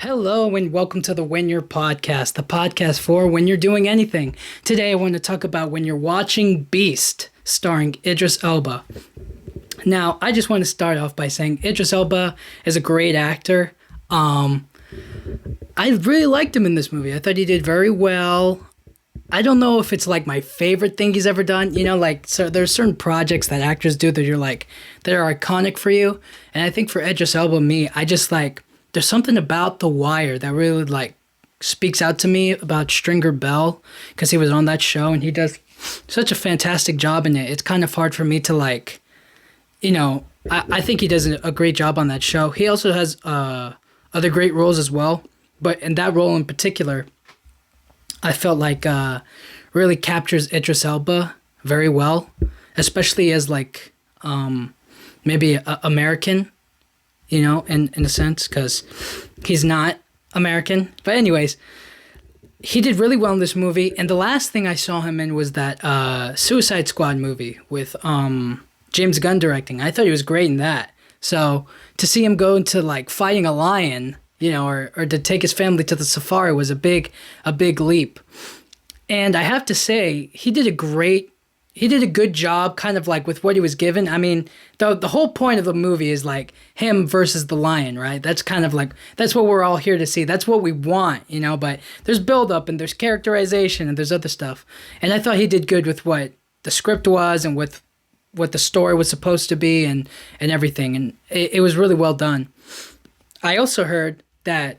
Hello and welcome to the When You're podcast, the podcast for when you're doing anything. Today I want to talk about when you're watching Beast, starring Idris Elba. Now, I just want to start off by saying Idris Elba is a great actor. I really liked him in this movie. I thought he did very well. I don't know if it's like my favorite thing he's ever done. So there's certain projects that actors do that you're like, that are iconic for you. And I think for Idris Elba, I just like, there's something about The Wire that really like speaks out to me about Stringer Bell, because he was on that show and he does such a fantastic job in it. It's kind of hard for me to like, I think he does a great job on that show. He also has other great roles as well, but in that role in particular, I felt like really captures Idris Elba very well, especially as like maybe a American, in a sense, because he's not American. But anyways, he did really well in this movie. And the last thing I saw him in was that Suicide Squad movie with James Gunn directing. I thought he was great in that. So to see him go into like fighting a lion, or to take his family to the safari was a big leap. And I have to say, he did a good job kind of like with what he was given. I mean, the whole point of the movie is like him versus the lion, right? That's kind of like, that's what we're all here to see. That's what we want, but there's buildup and there's characterization and there's other stuff. And I thought he did good with what the script was and with what the story was supposed to be and everything. And it was really well done. I also heard that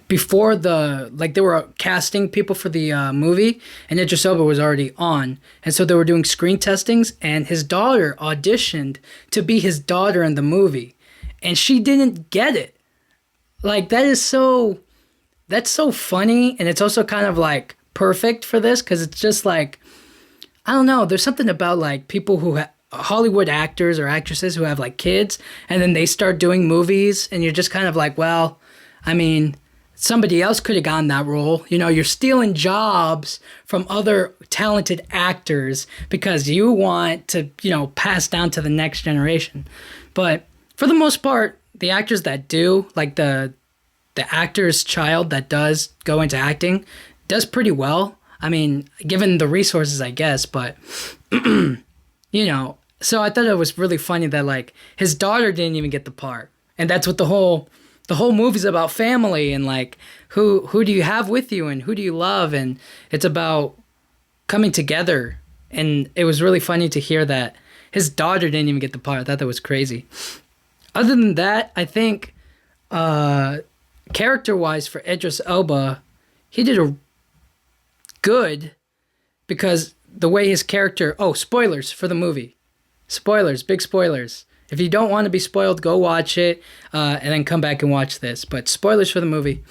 before they were casting people for the movie, and Idris Elba was already on, and so they were doing screen testings, and his daughter auditioned to be his daughter in the movie, and she didn't get it. Like, that's so funny, and it's also kind of like perfect for this, because it's just like, I don't know, there's something about like people who Hollywood actors or actresses who have like kids, and then they start doing movies, and you're just kind of like, well, I mean, somebody else could have gotten that role. You're stealing jobs from other talented actors because you want to, pass down to the next generation. But for the most part, the actors that do, like the actor's child that does go into acting, does pretty well. I mean, given the resources, I guess, but, so I thought it was really funny that like his daughter didn't even get the part. And that's what the whole movie's about, family and like who do you have with you and who do you love, and it's about coming together. And it was really funny to hear that his daughter didn't even get the part. I thought that was crazy. Other than that, I think character-wise for Idris Elba, he did a good, because the way his character... Oh, spoilers for the movie. Spoilers, big spoilers. If you don't want to be spoiled, go watch it and then come back and watch this. But spoilers for the movie.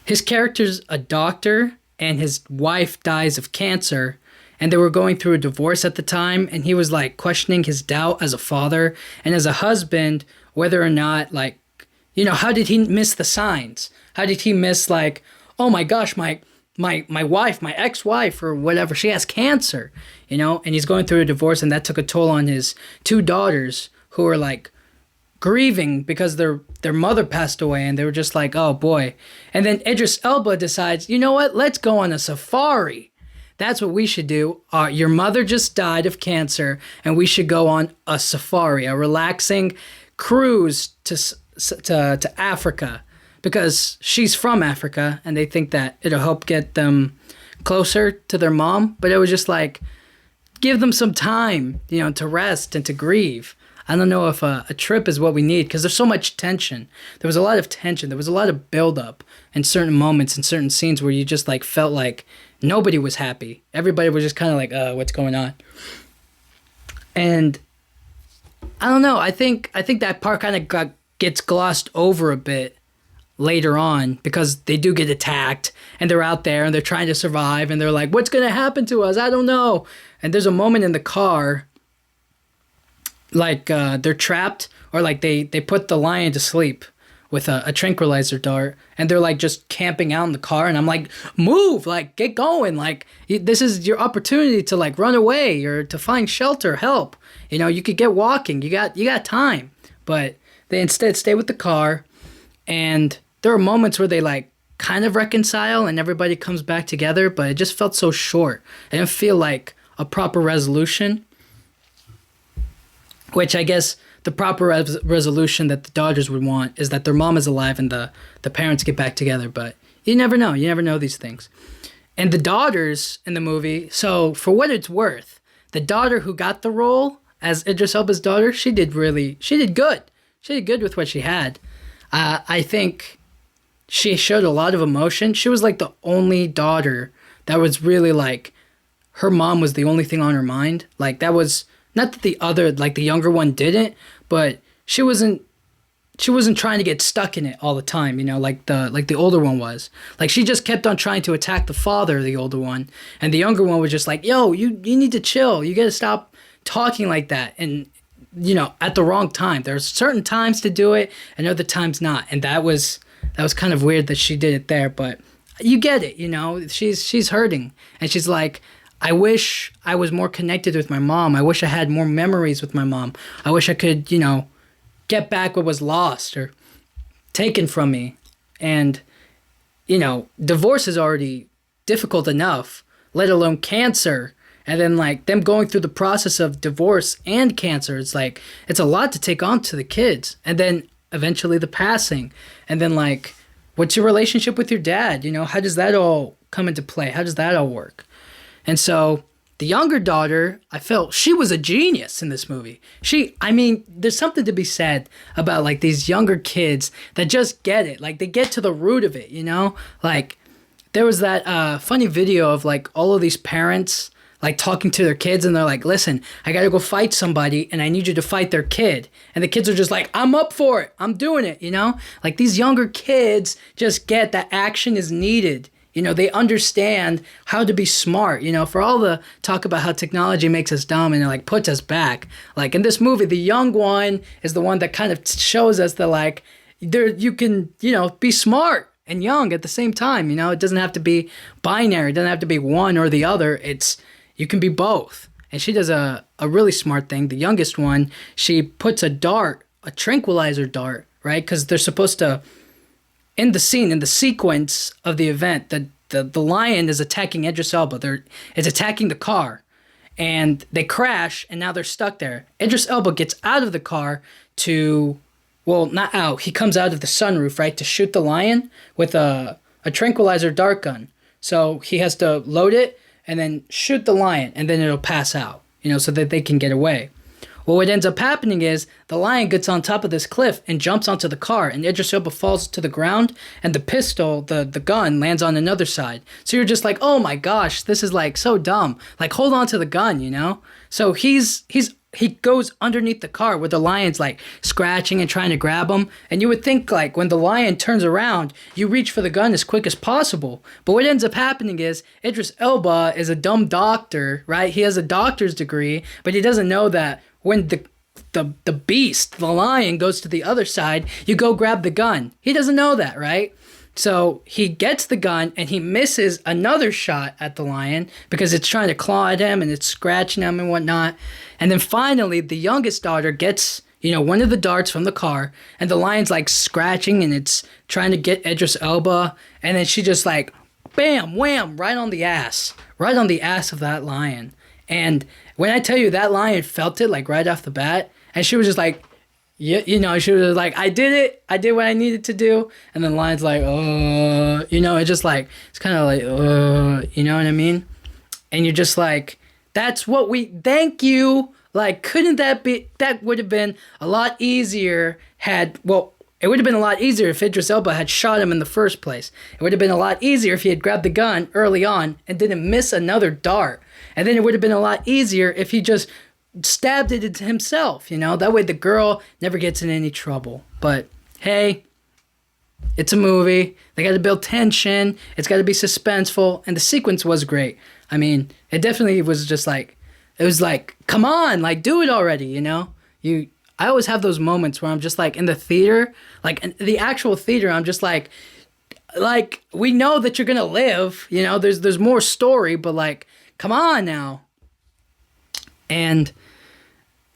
His character's a doctor, and his wife dies of cancer, and they were going through a divorce at the time, and he was like questioning his doubt as a father and as a husband, whether or not like, how did he miss the signs? How did he miss like, oh my gosh, my wife, my ex-wife or whatever, she has cancer, and he's going through a divorce, and that took a toll on his two daughters who are like grieving because their mother passed away, and they were just like, oh boy. And then Idris Elba decides, you know what, let's go on a safari. That's what we should do. Your mother just died of cancer, and we should go on a safari, a relaxing cruise to Africa, because she's from Africa, and they think that it'll help get them closer to their mom. But it was just like, give them some time, to rest and to grieve. I don't know if a trip is what we need, because there's so much tension. There was a lot of tension. There was a lot of buildup in certain moments and certain scenes where you just like felt like nobody was happy. Everybody was just kind of like, what's going on? And I don't know. I think that part kind of gets glossed over a bit later on, because they do get attacked, and they're out there and they're trying to survive, and they're like, what's going to happen to us? I don't know. And there's a moment in the car, like they're trapped, or like they put the lion to sleep with a tranquilizer dart, and they're like just camping out in the car, and I'm like, move, like get going, like this is your opportunity to like run away or to find shelter, help, you could get walking, you got time. but they instead stay with the car, and there are moments where they like kind of reconcile and everybody comes back together, but it just felt so short. It didn't feel like a proper resolution, which I guess the proper resolution that the daughters would want is that their mom is alive and the parents get back together, but you never know. You never know these things. And the daughters in the movie, so for what it's worth, the daughter who got the role as Idris Elba's daughter, she did good. She did good with what she had. I think she showed a lot of emotion. She was like the only daughter that was really like, her mom was the only thing on her mind. Like that was, not that the other, like the younger one didn't, but she wasn't trying to get stuck in it all the time, you know, like the older one was. Like she just kept on trying to attack the father, the older one, and the younger one was just like, yo, you need to chill. You got to stop talking like that. And you know, at the wrong time. There's certain times to do it and other times not. And that was kind of weird that she did it there, but you get it, you know. She's hurting and she's like, I wish I was more connected with my mom. I wish I had more memories with my mom. I wish I could, you know, get back what was lost or taken from me. And, you know, divorce is already difficult enough, let alone cancer. And then, like, them going through the process of divorce and cancer, it's like, it's a lot to take on to the kids. And then eventually the passing. And then, like, what's your relationship with your dad? You know, how does that all come into play? How does that all work? And so the younger daughter, I felt she was a genius in this movie. I mean, there's something to be said about, like, these younger kids that just get it. Like, they get to the root of it, you know? Like, there was that funny video of, like, all of these parents, like, talking to their kids, and they're like, listen, I gotta go fight somebody, and I need you to fight their kid. And the kids are just like, I'm up for it. I'm doing it, you know? Like, these younger kids just get that action is needed. You know, they understand how to be smart, you know, for all the talk about how technology makes us dumb and it, like, puts us back. Like, in this movie, the young one is the one that kind of shows us that, like, you can, you know, be smart and young at the same time, you know? It doesn't have to be binary. It doesn't have to be one or the other. You can be both. And she does a really smart thing. The youngest one, she puts a tranquilizer dart, right? Because they're supposed to, in the sequence of the event, the lion is attacking Idris Elba. It's attacking the car. And they crash, and now they're stuck there. Idris Elba gets out of the car not out. He comes out of the sunroof, right, to shoot the lion with a tranquilizer dart gun. So he has to load it and then shoot the lion, and then it'll pass out, you know, so that they can get away. Well, what ends up happening is the lion gets on top of this cliff and jumps onto the car, and Idris Elba falls to the ground, and the pistol, the gun, lands on another side. So you're just like, oh my gosh, this is, like, so dumb. Like, hold on to the gun, you know? So he goes underneath the car where the lion's, like, scratching and trying to grab him. And you would think, like, when the lion turns around, you reach for the gun as quick as possible. But what ends up happening is Idris Elba is a dumb doctor, right? He has a doctor's degree, but he doesn't know that when the beast, the lion, goes to the other side, you go grab the gun. He doesn't know that, right? So he gets the gun and he misses another shot at the lion because it's trying to claw at him and it's scratching him and whatnot. And then finally, the youngest daughter gets, you know, one of the darts from the car, and the lion's, like, scratching and it's trying to get Idris Elba. And then she just, like, bam, wham, right on the ass of that lion. And when I tell you that lion felt it, like, right off the bat, and she was just like, yeah, you know, she was like, I did it. I did what I needed to do. And then the lion's like, you know, it's just like, it's kind of like, you know what I mean? And you're just like, thank you. Like, that would have been a lot easier it would have been a lot easier if Idris Elba had shot him in the first place. It would have been a lot easier if he had grabbed the gun early on and didn't miss another dart. And then it would have been a lot easier if he just stabbed it into himself, you know? That way the girl never gets in any trouble. But, hey, it's a movie. They got to build tension. It's got to be suspenseful. And the sequence was great. I mean, it definitely was just like, it was like, come on, like, do it already, you know? I always have those moments where I'm just like, in the theater, like, in the actual theater, I'm just like, we know that you're going to live, you know? There's more story, but, like, come on now. And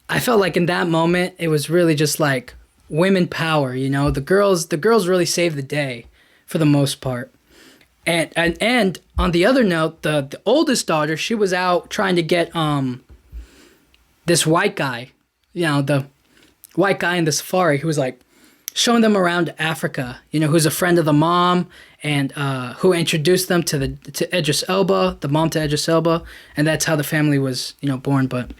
I felt like in that moment, it was really just like women power. The girls really save the day for the most part. And on the other note, the oldest daughter, she was out trying to get this white guy, the white guy in the safari, who was like showing them around Africa, who's a friend of the mom, and who introduced them to Idris Elba, the mom to Idris Elba, and that's how the family was, born. But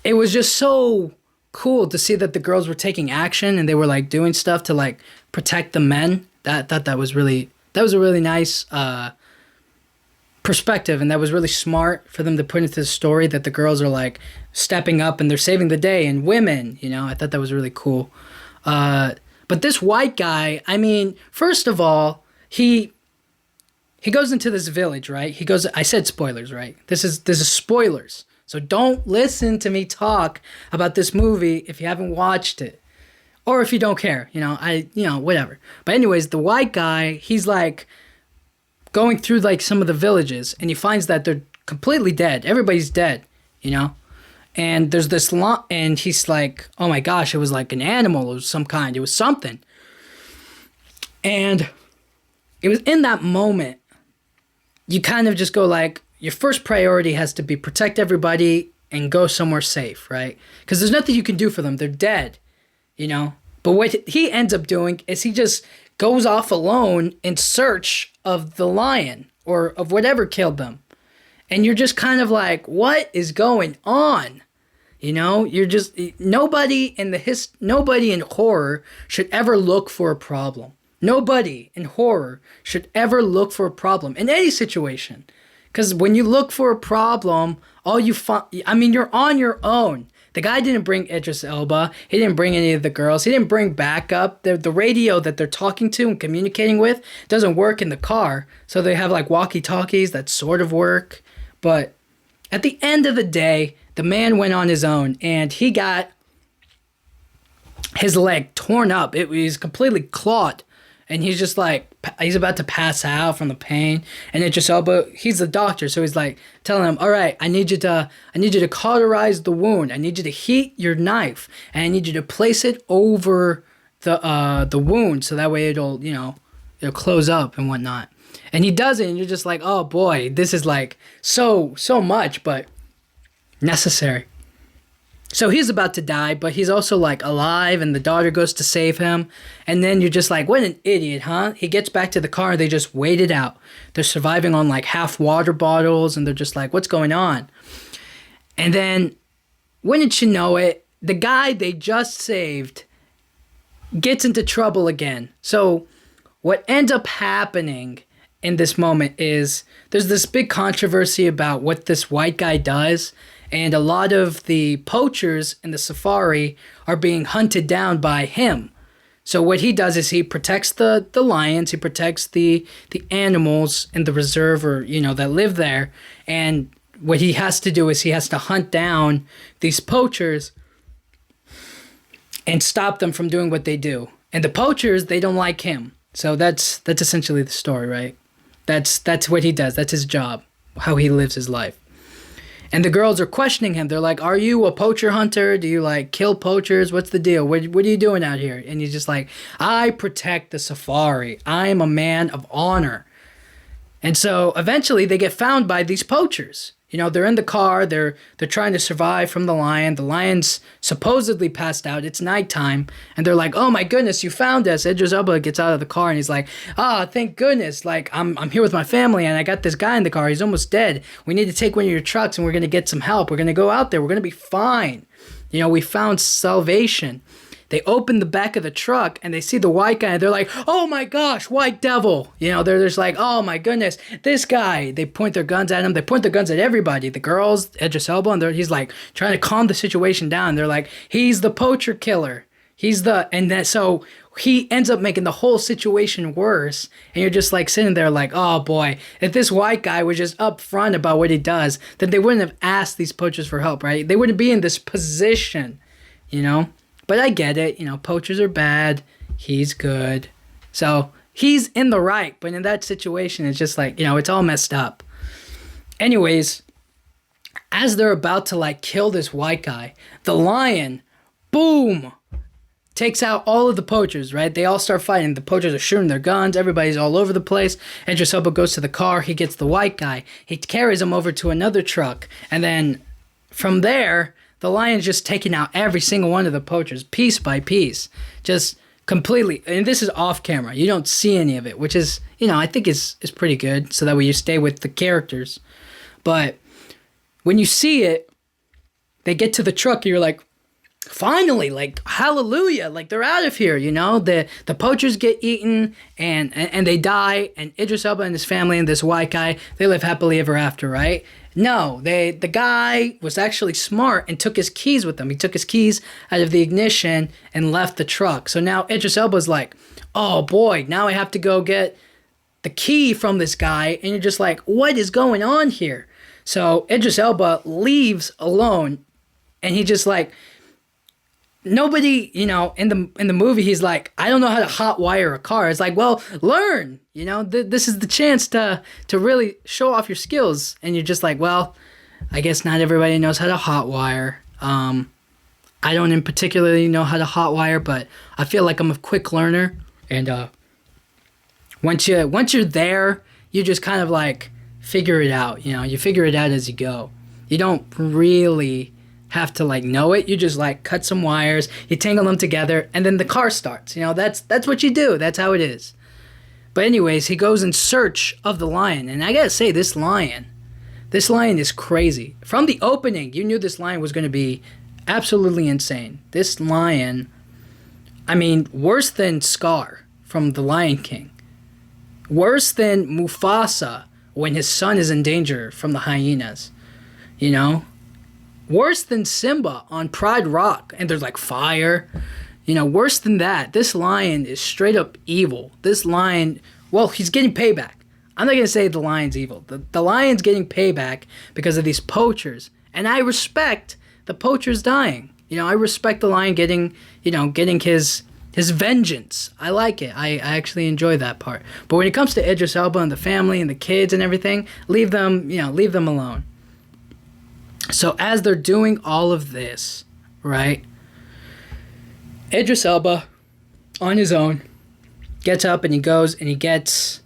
it was just so cool to see that the girls were taking action and they were like doing stuff to like protect the men. That was a really nice perspective, and that was really smart for them to put into the story, that the girls are like stepping up and they're saving the day, and women, I thought that was really cool. But this white guy, I mean, first of all, he goes into this village, right? I said spoilers, right? This is spoilers. So don't listen to me talk about this movie if you haven't watched it. Or if you don't care, whatever. But anyways, the white guy, he's like going through like some of the villages, and he finds that they're completely dead. Everybody's dead, And there's this and he's like, oh my gosh, it was like an animal of some kind. It was something. And it was in that moment, you kind of just go like, your first priority has to be protect everybody and go somewhere safe, right? Because there's nothing you can do for them. They're dead. But what he ends up doing is he just goes off alone in search of the lion or of whatever killed them. And you're just kind of like, what is going on? You're just, nobody in horror should ever look for a problem. Nobody in horror should ever look for a problem in any situation. Because when you look for a problem, all you find, you're on your own. The guy didn't bring Idris Elba. He didn't bring any of the girls. He didn't bring backup. The radio that they're talking to and communicating with doesn't work in the car. So they have like walkie-talkies that sort of work. But at the end of the day, the man went on his own, and he got his leg torn up. It was completely clawed. And he's just like, he's about to pass out from the pain. And Idris Elba, he's the doctor, so he's like telling him, all right, I need you to cauterize the wound. I need you to heat your knife, and I need you to place it over the wound, so that way it'll close up and whatnot. And he does it, and you're just like, oh boy, this is like so much, but necessary. So he's about to die, but he's also like alive, and the daughter goes to save him. And then you're just like, what an idiot, huh? He gets back to the car, and they just wait it out. They're surviving on like half water bottles, and they're just like, what's going on? And then, wouldn't you know it, the guy they just saved gets into trouble again. So what ends up happening in this moment is there's this big controversy about what this white guy does. And a lot of the poachers in the safari are being hunted down by him. So what he does is he protects the lions, he protects the animals in the reserve, or that live there. And what he has to do is he has to hunt down these poachers and stop them from doing what they do. And the poachers, they don't like him. So that's essentially the story, right? That's what he does. That's his job, how he lives his life. And the girls are questioning him. They're like, are you a poacher hunter? Do you like kill poachers? What's the deal? What are you doing out here? And he's just like, I protect the safari. I'm a man of honor. And so eventually they get found by these poachers. They're in the car. They're trying to survive from the lion. The lion's supposedly passed out. It's nighttime. And they're like, oh my goodness, you found us. Idris Elba gets out of the car and he's like, thank goodness. Like, I'm here with my family, and I got this guy in the car. He's almost dead. We need to take one of your trucks, and we're going to get some help. We're going to go out there. We're going to be fine. We found salvation. They open the back of the truck, and they see the white guy, and they're like, oh my gosh, white devil. They're just like, oh my goodness, this guy. They point their guns at him. They point their guns at everybody. The girls, Idris Elba, and he's like trying to calm the situation down. They're like, he's the poacher killer. So he ends up making the whole situation worse. And you're just like sitting there like, oh boy, if this white guy was just upfront about what he does, then they wouldn't have asked these poachers for help, right? They wouldn't be in this position, But I get it, poachers are bad, he's good. So he's in the right, but in that situation, it's just like, it's all messed up. Anyways, as they're about to like kill this white guy, the lion, boom, takes out all of the poachers, right? They all start fighting. The poachers are shooting their guns. Everybody's all over the place. Idris Elba goes to the car. He gets the white guy. He carries him over to another truck. And then from there, the lion's just taking out every single one of the poachers, piece by piece. Just completely. And this is off camera. You don't see any of it, which is, I think is pretty good. So that way you stay with the characters. But when you see it, they get to the truck, and you're like, finally, like, hallelujah, like, they're out of here, The poachers get eaten, and they die, and Idris Elba and his family and this white guy, they live happily ever after, right? No, the guy was actually smart and took his keys with him. He took his keys out of the ignition and left the truck. So now Idris Elba's like, oh boy, now I have to go get the key from this guy, and you're just like, what is going on here? So Idris Elba leaves alone, and he just like, nobody, in the movie, he's like, I don't know how to hotwire a car. It's like, well, learn, this is the chance to really show off your skills. And you're just like, well, I guess not everybody knows how to hotwire. I don't in particularly know how to hotwire, but I feel like I'm a quick learner. And once you're there, you just kind of like figure it out. You figure it out as you go. You don't really have to like know it. You just like cut some wires, you tangle them together, and then the car starts. That's what you do. That's how it is. But anyways, he goes in search of the lion, and I gotta say, this lion is crazy. From the opening, you knew this lion was going to be absolutely insane. This lion, I mean, worse than Scar from The Lion King, worse than Mufasa when his son is in danger from the hyenas, worse than Simba on Pride Rock, and there's like fire. Worse than that. This lion is straight up evil. This lion, well, he's getting payback. I'm not going to say the lion's evil. The lion's getting payback because of these poachers. And I respect the poachers dying. I respect the lion getting his vengeance. I like it. I actually enjoy that part. But when it comes to Idris Elba and the family and the kids and everything, leave them alone. So as they're doing all of this, right, Idris Elba, on his own, gets up and he goes and he gets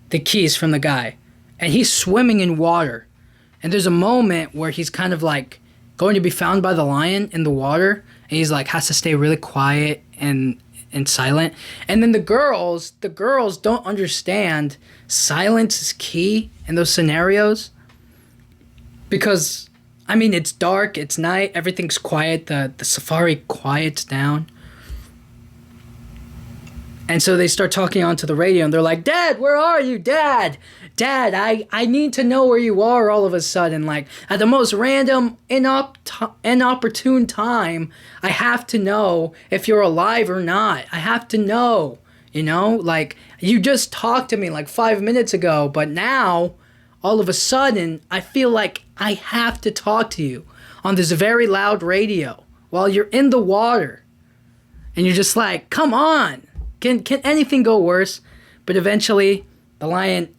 the keys from the guy. And he's swimming in water. And there's a moment where he's kind of like going to be found by the lion in the water. And he's like, has to stay really quiet and silent. And then the girls don't understand silence is key in those scenarios. Because, I mean, it's dark, it's night, everything's quiet, the safari quiets down. And so they start talking onto the radio, and they're like, Dad, where are you? Dad, I need to know where you are all of a sudden. Like, at the most random, inopportune time, I have to know if you're alive or not. I have to know, Like, you just talked to me like 5 minutes ago, but now, all of a sudden, I feel like I have to talk to you on this very loud radio while you're in the water. And you're just like, come on. Can anything go worse? But eventually, the lion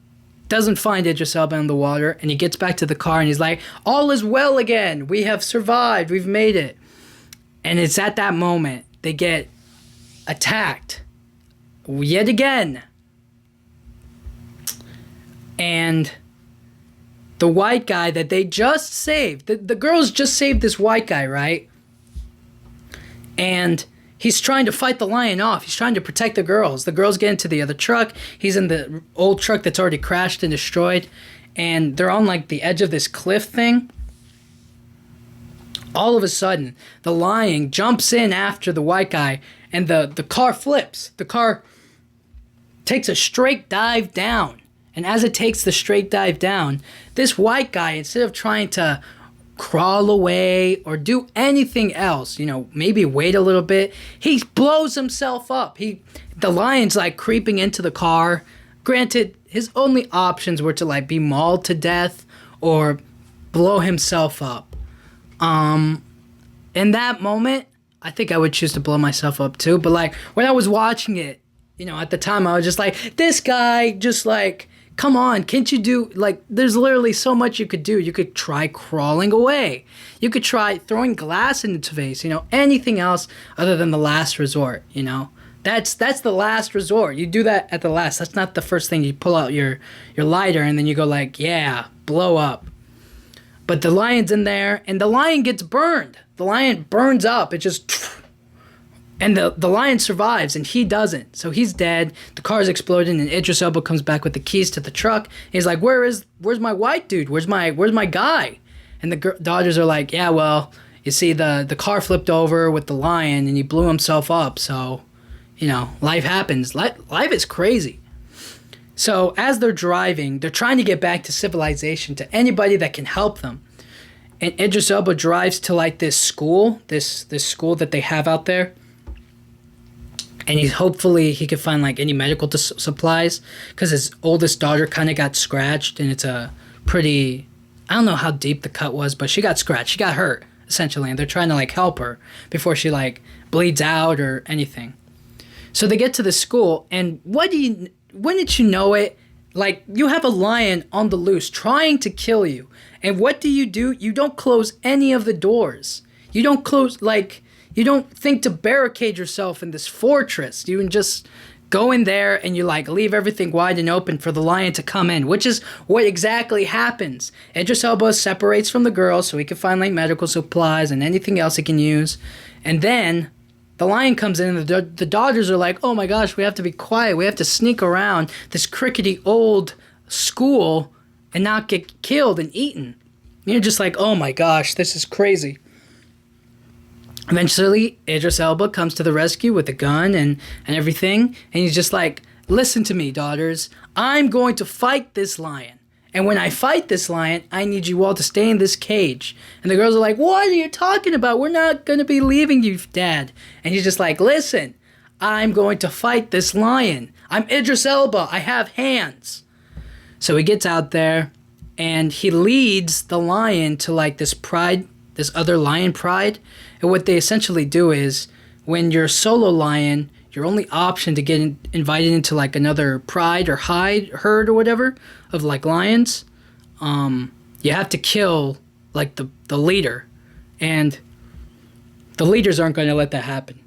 doesn't find Idris Elba in the water, and he gets back to the car, and he's like, all is well again. We have survived. We've made it. And it's at that moment they get attacked yet again. And the white guy that they just saved, the girls just saved this white guy, right? And he's trying to fight the lion off. He's trying to protect the girls. The girls get into the other truck. He's in the old truck that's already crashed and destroyed. And they're on like the edge of this cliff thing. All of a sudden, the lion jumps in after the white guy, and the car flips. The car takes a straight dive down. And as it takes the straight dive down, this white guy, instead of trying to crawl away or do anything else, maybe wait a little bit, he blows himself up. The lion's like creeping into the car. Granted, his only options were to like be mauled to death or blow himself up. In that moment, I think I would choose to blow myself up too. But like when I was watching it, at the time I was just like, this guy just like Come on, can't you do, like, there's literally so much you could do. You could try crawling away. You could try throwing glass in its face, anything else other than the last resort, That's the last resort. You do that at the last. That's not the first thing. You pull out your lighter and then you go like, yeah, blow up. But the lion's in there and the lion gets burned. The lion burns up. It just... And the lion survives, and he doesn't. So he's dead. The car's exploding, and Idris Elba comes back with the keys to the truck. He's like, "Where's my white dude? Where's my guy?" And the daughters are like, "Yeah, well, you see, the car flipped over with the lion, and he blew himself up. So, life happens. Life is crazy." So as they're driving, they're trying to get back to civilization, to anybody that can help them. And Idris Elba drives to like this school, this school that they have out there. And hopefully he could find like any medical supplies, because his oldest daughter kind of got scratched, and it's a pretty, I don't know how deep the cut was, but she got scratched. She got hurt, essentially, and they're trying to like help her before she like bleeds out or anything. So they get to the school, and wouldn't you know it, like you have a lion on the loose trying to kill you. And what do? You don't close any of the doors. You don't close, like... You don't think to barricade yourself in this fortress. You can just go in there and you like leave everything wide and open for the lion to come in, which is what exactly happens. Idris Elba separates from the girls so he can find like medical supplies and anything else he can use. And then the lion comes in and the daughters are like, "Oh my gosh, we have to be quiet. We have to sneak around this crickety old school and not get killed and eaten." You're just like, "Oh my gosh, this is crazy." Eventually, Idris Elba comes to the rescue with a gun and everything. And he's just like, "Listen to me, daughters. I'm going to fight this lion. And when I fight this lion, I need you all to stay in this cage." And the girls are like, "What are you talking about? We're not going to be leaving you, Dad." And he's just like, "Listen, I'm going to fight this lion. I'm Idris Elba. I have hands." So he gets out there and he leads the lion to like this other lion pride. And what they essentially do is, when you're a solo lion, your only option to get invited into like another pride or herd or whatever of like lions, you have to kill like the leader. And the leaders aren't going to let that happen.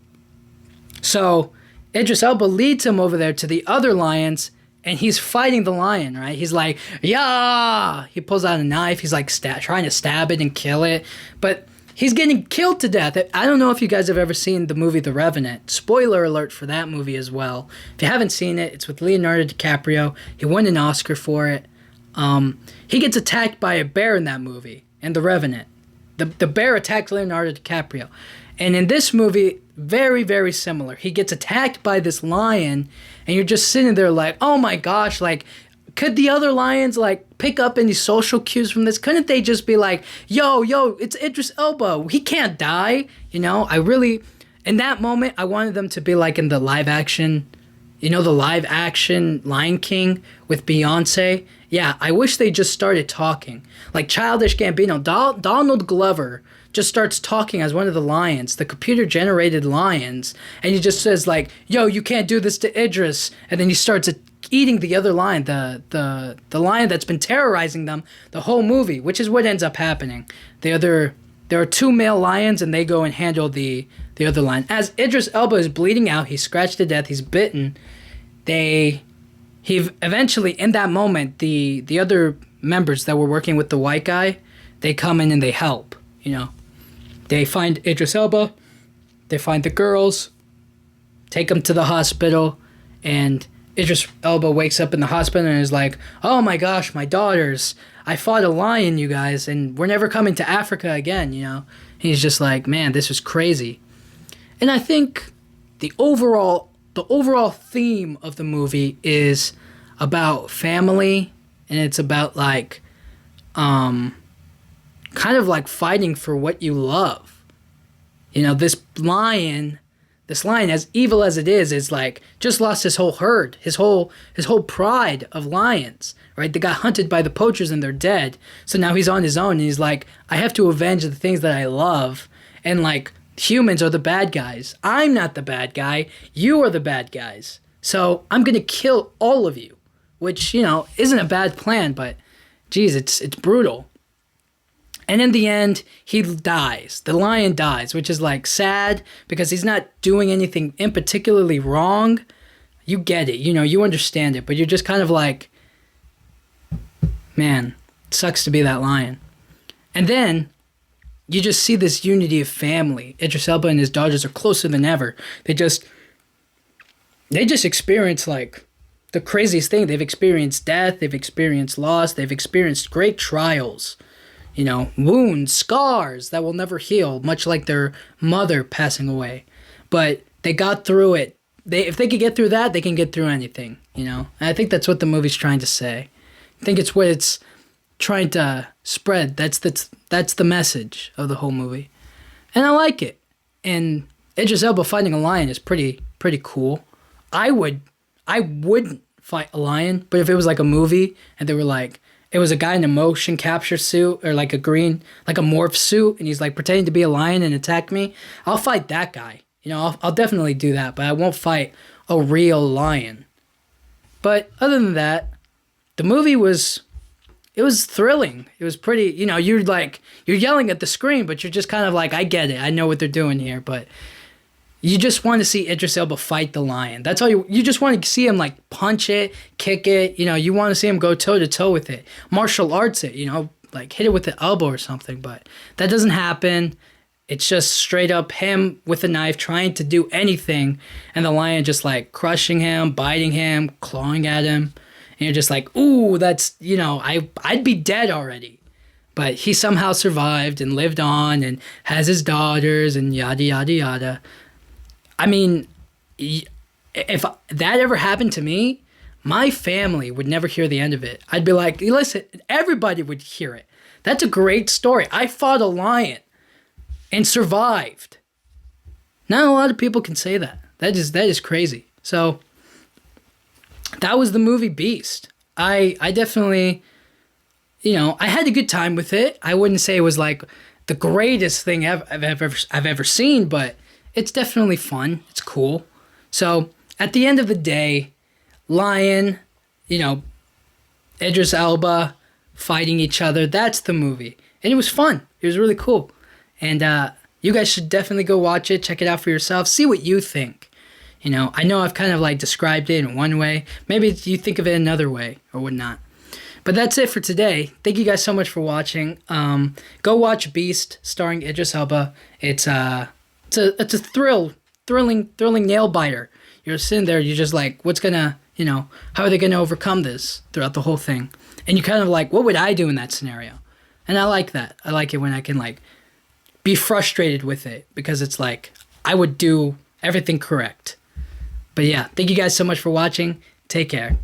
So Idris Elba leads him over there to the other lions, and he's fighting the lion, right? He's like, "Yeah!" He pulls out a knife. He's like trying to stab it and kill it. But he's getting killed to death. I don't know if you guys have ever seen the movie The Revenant. Spoiler alert for that movie as well. If you haven't seen it, it's with Leonardo DiCaprio. He won an Oscar for it. He gets attacked by a bear in that movie, in The Revenant. The bear attacks Leonardo DiCaprio. And in this movie, very, very similar. He gets attacked by this lion, and you're just sitting there like, "Oh my gosh, like, could the other lions like pick up any social cues from this? Couldn't they just be like, yo, it's Idris Elba. He can't die." In that moment, I wanted them to be like in the live action, the live action Lion King with Beyonce. Yeah, I wish they just started talking. Like Childish Gambino, Donald Glover just starts talking as one of the lions, the computer-generated lions, and he just says like, "Yo, you can't do this to Idris," and then he starts eating the other lion, the lion that's been terrorizing them the whole movie, which is what ends up happening. There are two male lions, and they go and handle the other lion. As Idris Elba is bleeding out, he's scratched to death, he's bitten. He eventually, in that moment, the other members that were working with the white guy, they come in and they help. They find Idris Elba, they find the girls, take them to the hospital, and Idris Elba wakes up in the hospital and is like, "Oh my gosh, my daughters, I fought a lion, you guys, and we're never coming to Africa again," He's just like, "Man, this was crazy." And I think the overall theme of the movie is about family, and it's about like, kind of like fighting for what you love. This lion, as evil as it is like just lost his whole herd, his whole pride of lions, right? They got hunted by the poachers and they're dead. So now he's on his own and he's like, "I have to avenge the things that I love." And like, humans are the bad guys. I'm not the bad guy. You are the bad guys. So I'm going to kill all of you. which, isn't a bad plan, but geez, it's brutal. And in the end, he dies. The lion dies, which is like sad because he's not doing anything in particularly wrong. You get it, you understand it, but you're just kind of like, man, it sucks to be that lion. And then you just see this unity of family. Idris Elba and his daughters are closer than ever. They just experience like the craziest thing. They've experienced death, they've experienced loss, they've experienced great trials. Wounds, scars that will never heal, much like their mother passing away. But they got through it. If they could get through that, they can get through anything, And I think that's what the movie's trying to say. I think it's what it's trying to spread. That's the message of the whole movie. And I like it. And Idris Elba fighting a lion is pretty cool. I wouldn't fight a lion, but if it was like a movie and they were like, it was a guy in a motion capture suit or like a morph suit, and he's like pretending to be a lion and attack me, I'll fight that guy. I'll definitely do that, but I won't fight a real lion. But other than that, the movie was thrilling. It was pretty, you're yelling at the screen, but you're just kind of like, I get it. I know what they're doing here, but you just want to see Idris Elba fight the lion. That's all you just want to see him like punch it, kick it. You want to see him go toe to toe with it. Martial arts it, like hit it with the elbow or something. But that doesn't happen. It's just straight up him with a knife trying to do anything. And the lion just like crushing him, biting him, clawing at him. And you're just like, ooh, that's, I'd be dead already. But he somehow survived and lived on and has his daughters and yada, yada, yada. I mean, if that ever happened to me, my family would never hear the end of it. I'd be like, listen, everybody would hear it. That's a great story. I fought a lion and survived. Not a lot of people can say that. That is crazy. So that was the movie Beast. I definitely, I had a good time with it. I wouldn't say it was like the greatest thing I've ever seen, but it's definitely fun. It's cool. So at the end of the day, lion, Idris Elba fighting each other. That's the movie. And it was fun. It was really cool. And you guys should definitely go watch it. Check it out for yourself. See what you think. I know I've kind of like described it in one way. Maybe you think of it another way or whatnot. But that's it for today. Thank you guys so much for watching. Go watch Beast starring Idris Elba. It's a thrilling nail biter. You're sitting there, you're just like, what's gonna, how are they gonna overcome this throughout the whole thing? And you kind of like, what would I do in that scenario? And I like that. I like it when I can like be frustrated with it because it's like, I would do everything correct. But yeah, thank you guys so much for watching. Take care.